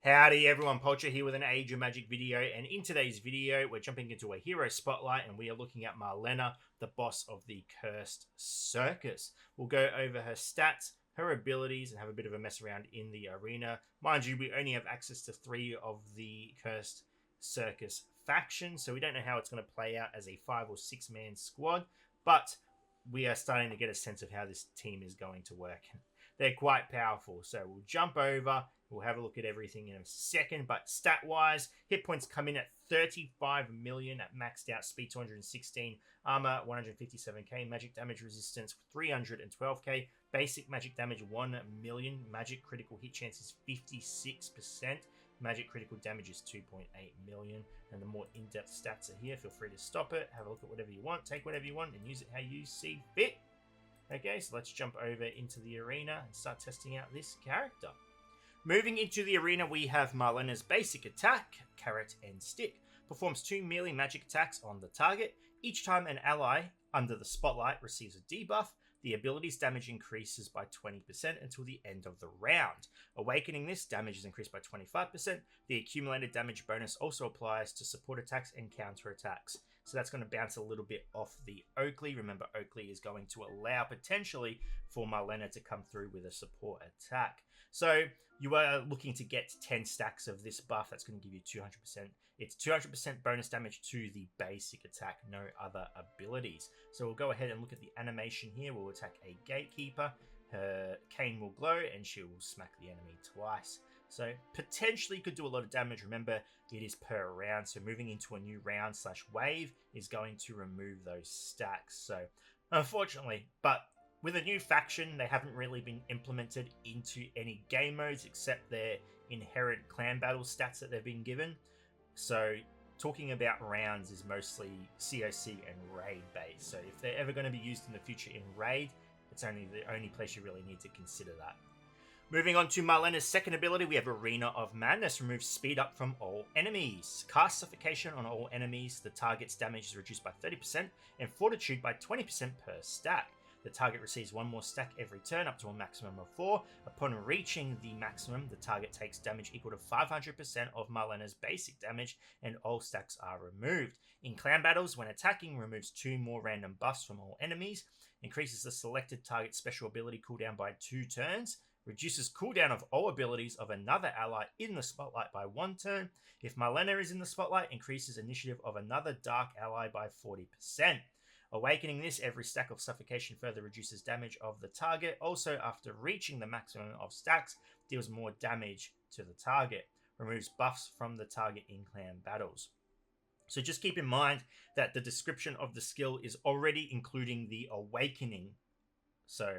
Howdy everyone, Poacher here with an Age of Magic video, and in today's video we're jumping into a hero spotlight and we are looking at Marlena, the boss of the Cursed Circus. We'll go over her stats, her abilities, and have a bit of a mess around in the arena. Mind you, we only have access to 3 of the Cursed Circus factions, so we don't know how it's going to play out as a 5 or 6 man squad, but we are starting to get a sense of how this team is going to work. They're quite powerful, so we'll jump over. We'll have a look at everything in a second, but stat-wise, hit points come in at 35 million at maxed out, speed 216, armor 157k, magic damage resistance 312k, basic magic damage 1 million, magic critical hit chance is 56%, magic critical damage is 2.8 million, and the more in-depth stats are here. Feel free to stop it, have a look at whatever you want, take whatever you want, and use it how you see fit. Okay, so let's jump over into the arena and start testing out this character. Moving into the arena, we have Marlena's basic attack, Carrot and Stick. Performs 2 melee magic attacks on the target. Each time an ally under the spotlight receives a debuff, the ability's damage increases by 20% until the end of the round. Awakening this, damage is increased by 25%. The accumulated damage bonus also applies to support attacks and counter attacks. So that's going to bounce a little bit off the Oakley. Remember, Oakley is going to allow potentially for Marlena to come through with a support attack. So you are looking to get 10 stacks of this buff. That's going to give you 200%. It's 200% bonus damage to the basic attack, no other abilities. So we'll go ahead and look at the animation here. We'll attack a Gatekeeper. Her cane will glow and she will smack the enemy twice. So potentially could do a lot of damage. Remember, it is per round. So moving into a new round / wave is going to remove those stacks. So unfortunately, but with a new faction, they haven't really been implemented into any game modes except their inherent clan battle stats that they've been given. So talking about rounds is mostly COC and raid based. So if they're ever going to be used in the future in raid, it's only the only place you really need to consider that. Moving on to Marlena's second ability, we have Arena of Madness. Removes speed up from all enemies. Cast Suffocation on all enemies. The target's damage is reduced by 30% and Fortitude by 20% per stack. The target receives 1 more stack every turn up to a maximum of 4. Upon reaching the maximum, the target takes damage equal to 500% of Marlena's basic damage and all stacks are removed. In clan battles, when attacking, removes 2 more random buffs from all enemies. Increases the selected target's special ability cooldown by 2 turns. Reduces cooldown of all abilities of another ally in the spotlight by 1 turn. If Marlena is in the spotlight, increases initiative of another dark ally by 40%. Awakening this, every stack of suffocation further reduces damage of the target. Also, after reaching the maximum of stacks, deals more damage to the target. Removes buffs from the target in clan battles. So just keep in mind that the description of the skill is already including the awakening. So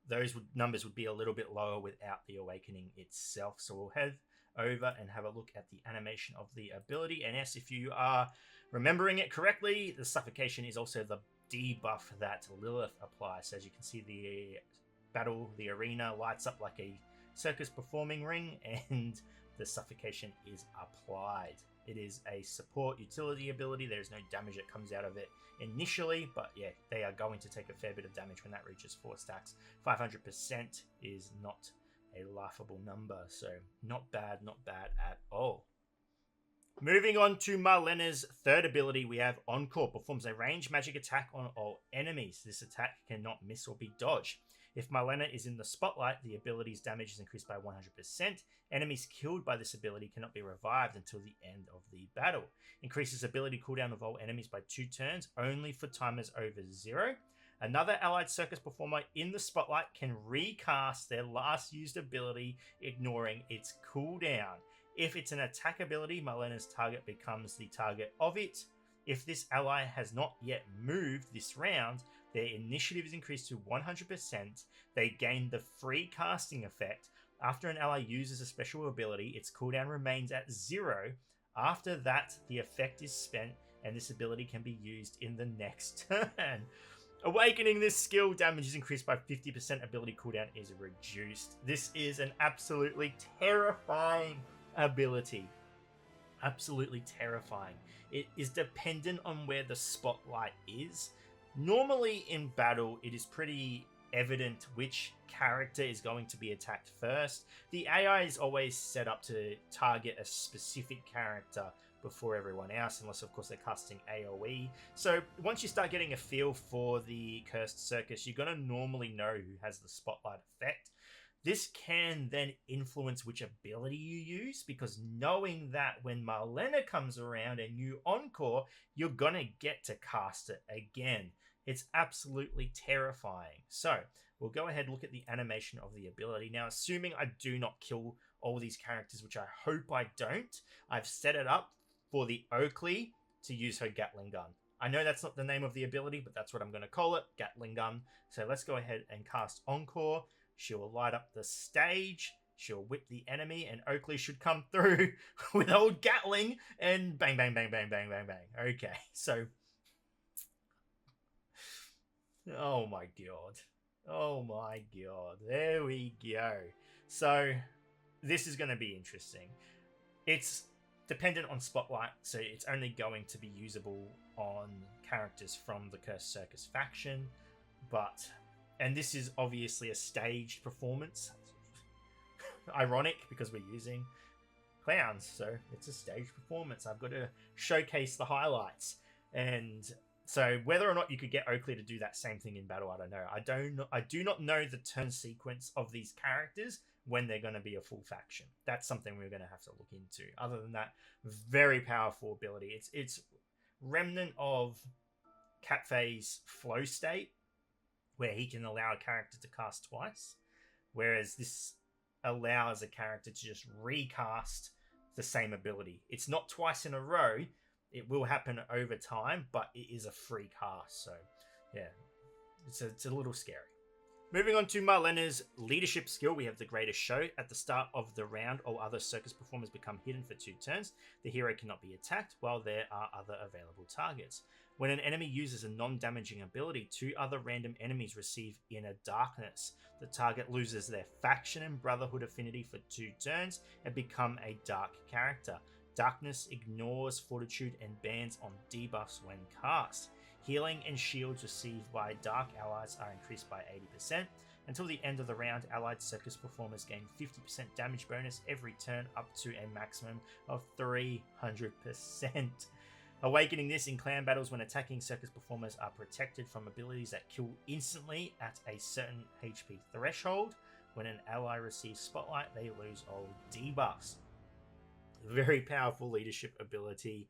those numbers would be a little bit lower without the awakening itself. So we'll head over and have a look at the animation of the ability. And yes, if you are remembering it correctly, the suffocation is also the debuff that Lilith applies. So as you can see, the arena lights up like a circus performing ring and the suffocation is applied. It is a support utility ability. There's no damage that comes out of it initially, but yeah, they are going to take a fair bit of damage when that reaches 4 stacks. 500% is not a laughable number, so not bad at all. Moving on to Marlena's third ability, we have Encore. Performs a ranged magic attack on all enemies. This attack cannot miss or be dodged. If Marlena is in the spotlight, the ability's damage is increased by 100%. Enemies killed by this ability cannot be revived until the end of the battle. Increases ability cooldown of all enemies by 2 turns, only for timers over 0. Another allied circus performer in the spotlight can recast their last used ability, ignoring its cooldown. If it's an attack ability, Marlena's target becomes the target of it. If this ally has not yet moved this round, their initiative is increased to 100%. They gain the free casting effect. After an ally uses a special ability, its cooldown remains at 0. After that, the effect is spent, and this ability can be used in the next turn. Awakening this skill, damage is increased by 50%, ability cooldown is reduced. This is an absolutely terrifying ability. Absolutely terrifying. It is dependent on where the spotlight is. Normally in battle, it is pretty evident which character is going to be attacked first. The AI is always set up to target a specific character before everyone else, unless of course they're casting AoE. So once you start getting a feel for the Cursed Circus, you're going to normally know who has the spotlight effect. This can then influence which ability you use, because knowing that when Marlena comes around and you Encore, you're going to get to cast it again. It's absolutely terrifying. So we'll go ahead and look at the animation of the ability. Now, assuming I do not kill all these characters, which I hope I don't, I've set it up for the Oakley to use her Gatling gun. I know that's not the name of the ability, but that's what I'm going to call it, Gatling gun. So let's go ahead and cast Encore. She will light up the stage. She'll whip the enemy, and Oakley should come through with old Gatling and bang, bang, bang, bang, bang, bang, bang. Okay, so... oh my god. Oh my god. There we go. So, this is going to be interesting. It's dependent on Spotlight, so it's only going to be usable on characters from the Cursed Circus faction, but... and this is obviously a staged performance. Ironic, because we're using clowns, so it's a staged performance. I've got to showcase the highlights. And so whether or not you could get Oakley to do that same thing in battle, I don't know. I do not know the turn sequence of these characters when they're going to be a full faction. That's something we're going to have to look into. Other than that, very powerful ability. It's remnant of Catfay's flow state, where he can allow a character to cast twice, whereas this allows a character to just recast the same ability. It's not twice in a row. It will happen over time, but it is a free cast. So, yeah, it's a little scary. Moving on to Marlena's leadership skill, we have the greatest show. At the start of the round, all other circus performers become hidden for 2 turns. The hero cannot be attacked while there are other available targets. When an enemy uses a non-damaging ability, 2 other random enemies receive Inner Darkness. The target loses their faction and Brotherhood affinity for 2 turns and become a dark character. Darkness ignores Fortitude and bans on debuffs when cast. Healing and shields received by dark allies are increased by 80%. Until the end of the round, allied circus performers gain 50% damage bonus every turn up to a maximum of 300%. Awakening this in clan battles when attacking circus performers are protected from abilities that kill instantly at a certain HP threshold. When an ally receives Spotlight, they lose all debuffs. Very powerful leadership ability.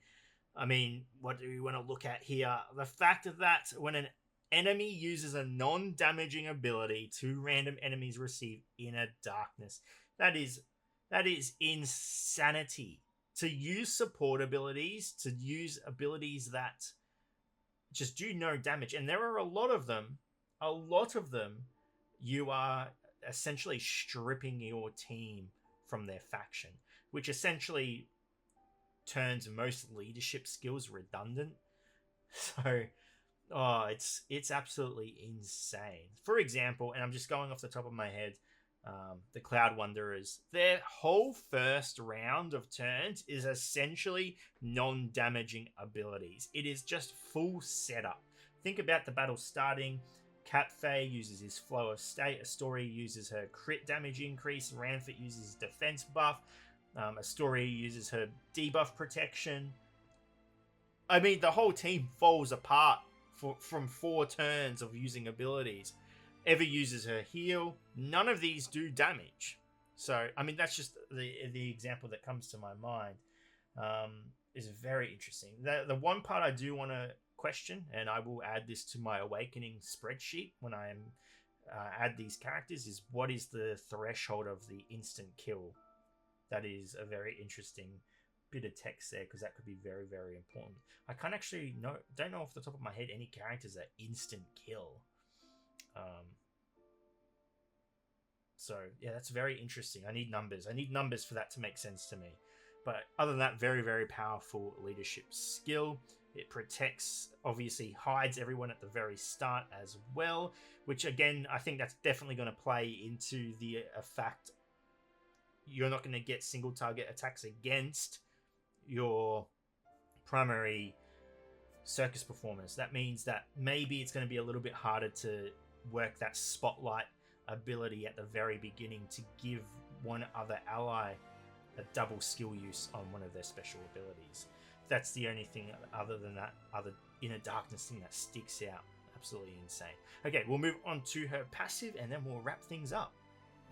I mean, what do we want to look at here? The fact that when an enemy uses a non-damaging ability, 2 random enemies receive Inner Darkness. That is insanity. To use support abilities, to use abilities that just do no damage, and there are a lot of them, you are essentially stripping your team from their faction, which essentially turns most leadership skills redundant. So, it's absolutely insane. For example, and I'm just going off the top of my head, the Cloud Wanderers, their whole first round of turns is essentially non-damaging abilities. It is just full setup. Think about the battle starting. Catfay uses his Flow of State. Astoria uses her crit damage increase. Ranfit uses his defense buff. Astoria uses her debuff protection. I mean, the whole team falls apart from 4 turns of using abilities. Eva uses her heal. None of these do damage. So, I mean, that's just the example that comes to my mind. Is very interesting. The one part I do want to question, and I will add this to my Awakening spreadsheet when I add these characters, is what is the threshold of the instant kill? That is a very interesting bit of text there, because that could be very, very important. I can't actually don't know off the top of my head any characters that instant kill. So yeah, that's very interesting. I need numbers for that to make sense to me. But other than that, very, very powerful leadership skill. It protects, obviously hides everyone at the very start as well, which again, I think that's definitely going to play into the fact you're not going to get single target attacks against your primary circus performers. That means that maybe it's going to be a little bit harder to work that spotlight ability at the very beginning to give one other ally a double skill use on one of their special abilities. That's the only thing other than that other Inner Darkness thing that sticks out. Absolutely insane. Okay, we'll move on to her passive and then we'll wrap things up.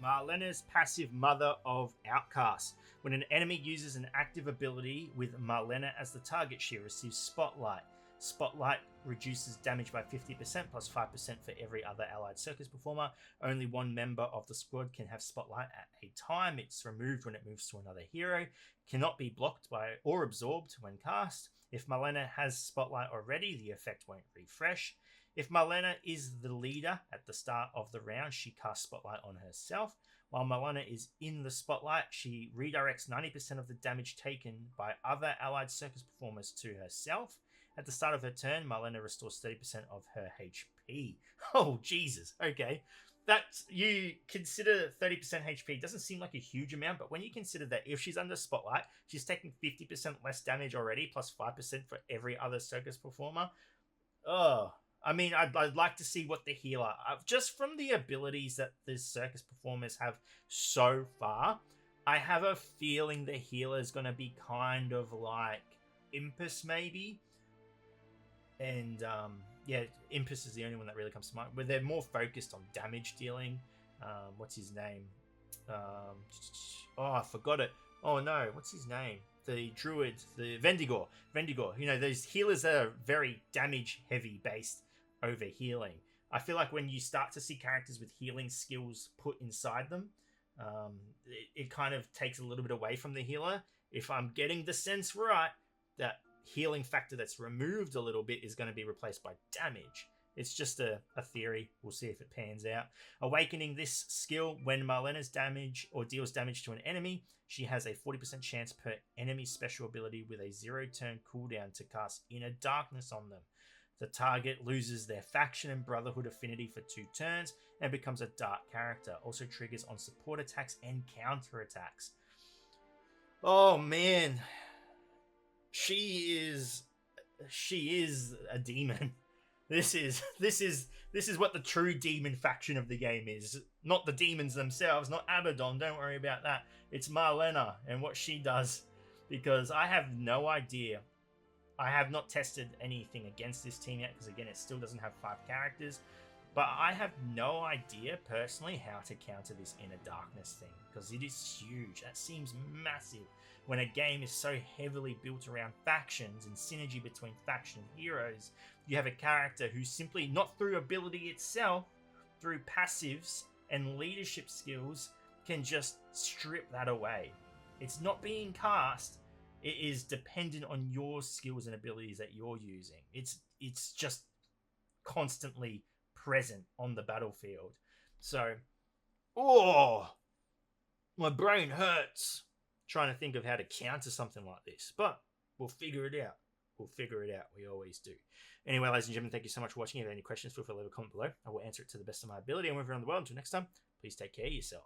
Marlena's passive, Mother of Outcasts. When an enemy uses an active ability with Marlena as the target, she receives Spotlight. Spotlight reduces damage by 50% plus 5% for every other allied circus performer. Only one member of the squad can have Spotlight at a time. It's removed when it moves to another hero. Cannot be blocked by or absorbed when cast. If Marlena has Spotlight already, the effect won't refresh. If Marlena is the leader at the start of the round, she casts Spotlight on herself. While Marlena is in the Spotlight, she redirects 90% of the damage taken by other allied circus performers to herself. At the start of her turn, Marlena restores 30% of her HP. Oh, Jesus. Okay. That's, you consider 30% HP. Doesn't seem like a huge amount, but when you consider that if she's under Spotlight, she's taking 50% less damage already, plus 5% for every other circus performer. Oh, I mean, I'd like to see what the healer, just from the abilities that the circus performers have so far, I have a feeling the healer is going to be kind of like Impus, maybe. And yeah, Impus is the only one that really comes to mind, where they're more focused on damage dealing. What's his name? Oh, I forgot it. Oh no, what's his name? The druid, the Vendigor. You know, those healers that are very damage heavy based over healing. I feel like when you start to see characters with healing skills put inside them, it kind of takes a little bit away from the healer. If I'm getting the sense right, that healing factor that's removed a little bit is going to be replaced by damage. It's just a theory. We'll see if it pans out. Awakening this skill, when Marlena's damage or deals damage to an enemy, she has a 40% chance per enemy special ability with a 0-turn cooldown to cast Inner Darkness on them. The target loses their faction and brotherhood affinity for 2 turns and becomes a dark character. Also triggers on support attacks and counter attacks. Oh man, she is a demon. This is what the true demon faction of the game is. Not the demons themselves, not Abaddon, don't worry about that. It's Marlena and what she does, because I have no idea. I have not tested anything against this team yet, because again, it still doesn't have 5 characters. But I have no idea, personally, how to counter this Inner Darkness thing, because it is huge. That seems massive when a game is so heavily built around factions and synergy between faction heroes. You have a character who simply, not through ability itself, through passives and leadership skills, can just strip that away. It's not being cast. It is dependent on your skills and abilities that you're using. It's just constantly present on the battlefield. So, oh, my brain hurts trying to think of how to counter something like this. But we'll figure it out. We always do. Anyway, ladies and gentlemen, thank you so much for watching. If you have any questions, feel free to leave a comment below. I will answer it to the best of my ability. And wherever you're in the world, until next time, please take care of yourself.